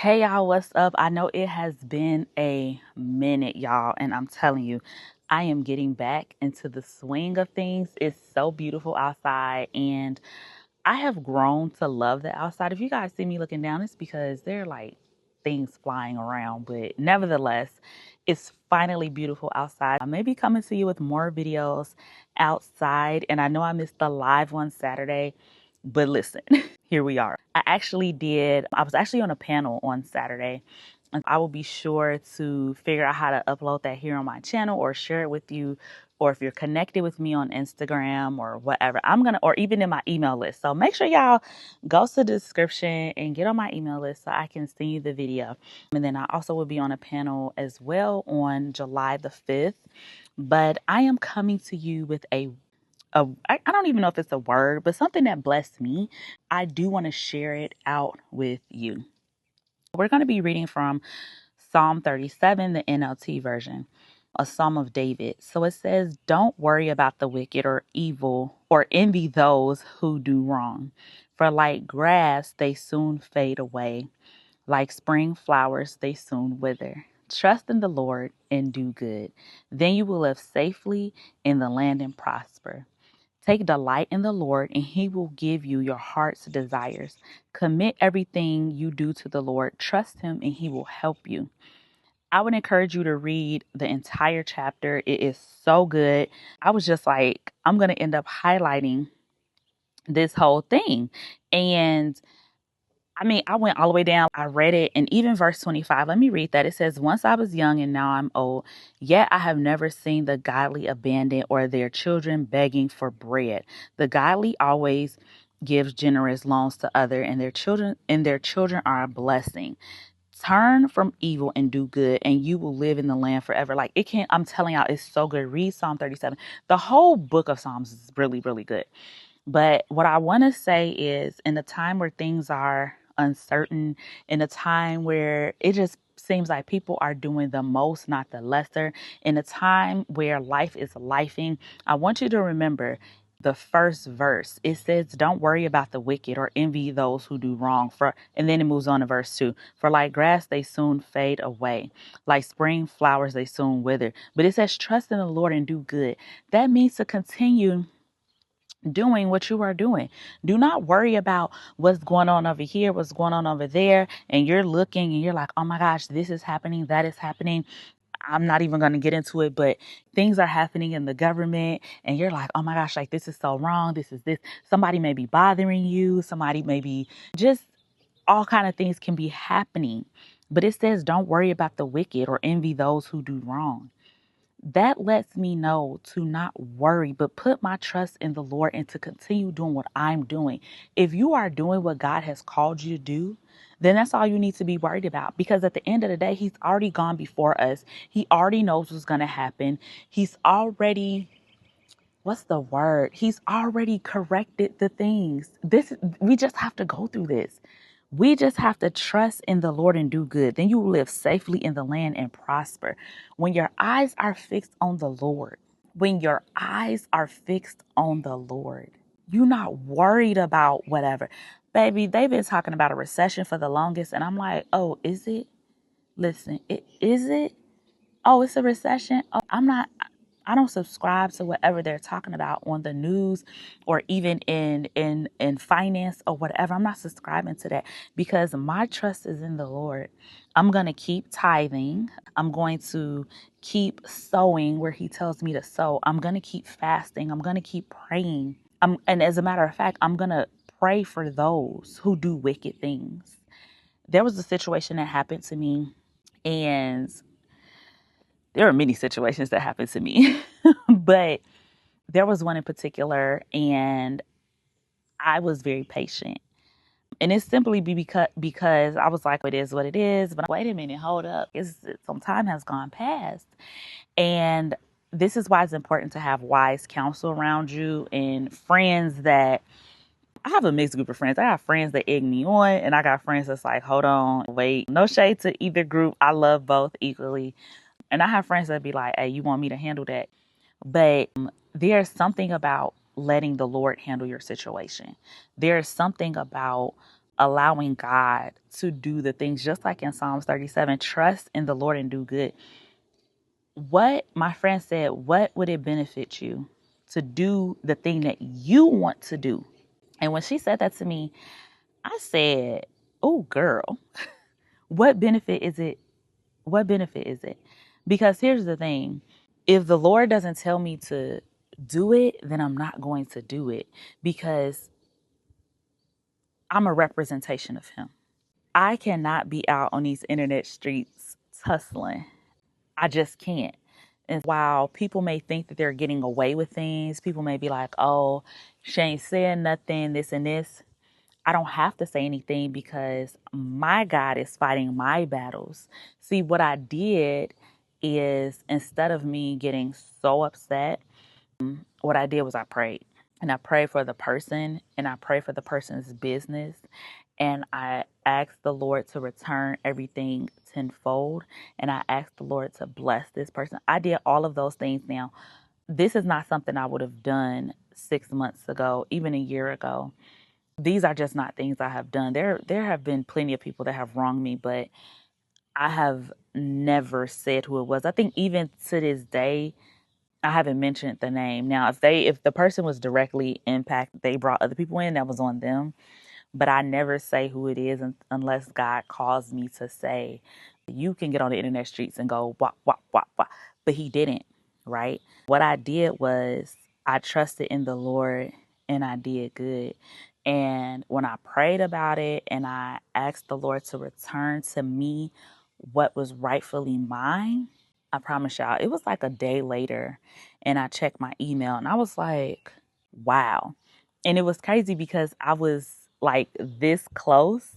Hey y'all, what's up? I know it has been a minute, y'all, and I'm telling you, I am getting back into the swing of things. It's so beautiful outside, and I have grown to love the outside. If you guys see me looking down, it's because there are like things flying around, but nevertheless, it's finally beautiful outside. I may be coming to you with more videos outside, and I know I missed the live one Saturday, but listen, here we are. I was actually on a panel on Saturday, and I will be sure to figure out how to upload that here on my channel or share it with you. Or if you're connected with me on Instagram or whatever, or even in my email list. So make sure y'all go to the description and get on my email list so I can send you the video. And then I also will be on a panel as well on July the 5th. But I am coming to you with I don't even know if it's a word, but something that blessed me. I do want to share it out with you. We're going to be reading from Psalm 37, the NLT version, a Psalm of David. So it says, "Don't worry about the wicked or evil or envy those who do wrong. For like grass, they soon fade away. Like spring flowers, they soon wither. Trust in the Lord and do good. Then you will live safely in the land and prosper. Take delight in the Lord, and He will give you your heart's desires. Commit everything you do to the Lord. Trust Him, and He will help you." I would encourage you to read the entire chapter. It is so good. I was just like, I'm going to end up highlighting this whole thing. And I mean, I went all the way down. I read it, and even verse 25, let me read that. It says, "Once I was young and now I'm old, yet I have never seen the godly abandoned or their children begging for bread. The godly always gives generous loans to others, and their children are a blessing. Turn from evil and do good, and you will live in the land forever." Like it can't, I'm telling y'all, it's so good. Read Psalm 37. The whole book of Psalms is really, really good. But what I want to say is, in a time where things are uncertain, in a time where it just seems like people are doing the most, not the lesser, in a time where life is lifing, I want you to remember the first verse. It says, "Don't worry about the wicked or envy those who do wrong." And then it moves on to verse 2. "For like grass, they soon fade away. Like spring flowers, they soon wither." But it says, "Trust in the Lord and do good." That means to continue doing what you are doing. Do not worry about what's going on over here, what's going on over there, and you're looking and you're like, "Oh my gosh, this is happening, that is happening." I'm not even going to get into it, but things are happening in the government and you're like, "Oh my gosh, like this is so wrong. This is this." Somebody may be bothering you. Somebody may be just all kind of things can be happening. But it says, "Don't worry about the wicked or envy those who do wrong." That lets me know to not worry, but put my trust in the Lord and to continue doing what I'm doing. If you are doing what God has called you to do, then that's all you need to be worried about. Because at the end of the day, He's already gone before us. He already knows what's going to happen. He's already, what's the word? He's already corrected the things. We just have to go through this. We just have to trust in the Lord and do good. Then you will live safely in the land and prosper. When your eyes are fixed on the Lord, when your eyes are fixed on the Lord, you're not worried about whatever. Baby, they've been talking about a recession for the longest. And I'm like, oh, is it? Listen, is it? Oh, it's a recession. Oh, I don't subscribe to whatever they're talking about on the news or even in finance or whatever. I'm not subscribing to that because my trust is in the Lord. I'm going to keep tithing. I'm going to keep sowing where He tells me to sow. I'm going to keep fasting. I'm going to keep praying. And as a matter of fact, I'm going to pray for those who do wicked things. There was a situation that happened to me, and there are many situations that happened to me, but there was one in particular, and I was very patient. And it's simply because I was like, it is what it is. But wait a minute, hold up. Some time has gone past. And this is why it's important to have wise counsel around you and friends that I have a mixed group of friends. I got friends that egg me on, and I got friends that's like, hold on, wait. No shade to either group. I love both equally. And I have friends that be like, "Hey, you want me to handle that?" But there's something about letting the Lord handle your situation. There's something about allowing God to do the things, just like in Psalms 37, trust in the Lord and do good. What my friend said, what would it benefit you to do the thing that you want to do? And when she said that to me, I said, oh, girl, what benefit is it? What benefit is it? Because here's the thing. If the Lord doesn't tell me to do it, then I'm not going to do it, because I'm a representation of Him. I cannot be out on these internet streets tussling. I just can't. And while people may think that they're getting away with things, people may be like, oh, she ain't saying nothing, this and this. I don't have to say anything because my God is fighting my battles. See, what I did is, instead of me getting so upset, what I did was I prayed. And I prayed for the person, and I prayed for the person's business. And I asked the Lord to return everything tenfold. And I asked the Lord to bless this person. I did all of those things. Now, this is not something I would have done 6 months ago, even a year ago. These are just not things I have done. There have been plenty of people that have wronged me, but I have never said who it was. I think even to this day, I haven't mentioned the name. Now, if the person was directly impacted, they brought other people in, that was on them. But I never say who it is unless God calls me to say. You can get on the internet streets and go wop wop wop wop, but He didn't, right? What I did was I trusted in the Lord and I did good. And when I prayed about it and I asked the Lord to return to me what was rightfully mine, I promise y'all, it was like a day later and I checked my email and I was like, wow. And it was crazy because I was like this close.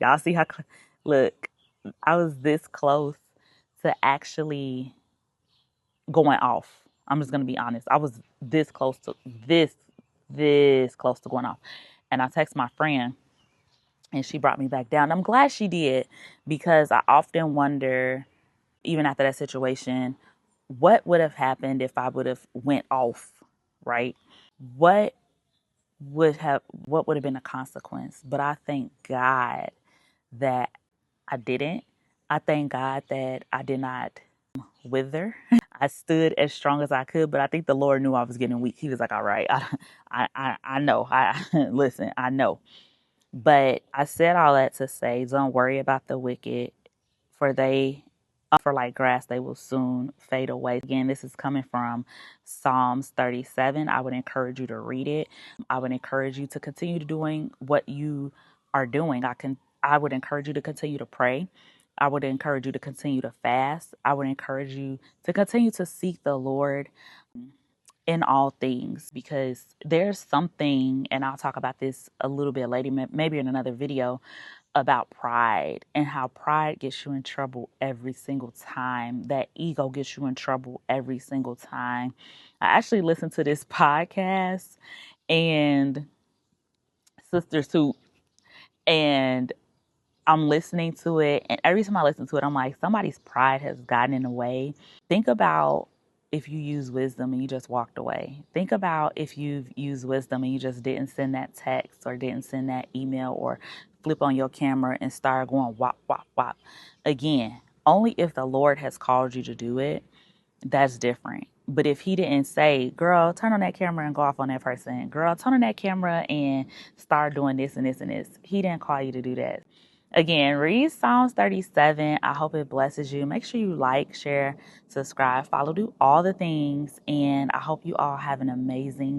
Y'all see how, look, I was this close to actually going off. I'm just going to be honest. I was this close to going off. And I text my friend and she brought me back down. I'm glad she did, because I often wonder, even after that situation, what would have happened if I would have went off, right? What what would have been the consequence? But I thank God that I didn't. I thank God that I did not wither. I stood as strong as I could, but I think the Lord knew I was getting weak. He was like, all right, I know. Listen, I know. But I said all that to say, don't worry about the wicked, for they for like grass, they will soon fade away. Again, this is coming from Psalms 37. I would encourage you to read it. I would encourage you to continue doing what you are doing. I would encourage you to continue to pray. I would encourage you to continue to fast. I would encourage you to continue to seek the Lord in all things, because there's something, and I'll talk about this a little bit later, maybe in another video, about pride and how pride gets you in trouble every single time. That ego gets you in trouble every single time. I actually listened to this podcast and Sister Soup, and I'm listening to it, and every time I listen to it, I'm like, somebody's pride has gotten in the way. Think about if you use wisdom and you just walked away. Think about if you've used wisdom and you just didn't send that text or didn't send that email or flip on your camera and start going wop, wop, wop. Again, only if the Lord has called you to do it, that's different. But if He didn't say, girl, turn on that camera and go off on that person, girl, turn on that camera and start doing this and this and this, He didn't call you to do that. Again, read Psalms 37. I hope it blesses you. Make sure you like, share, subscribe, follow, do all the things. And I hope you all have an amazing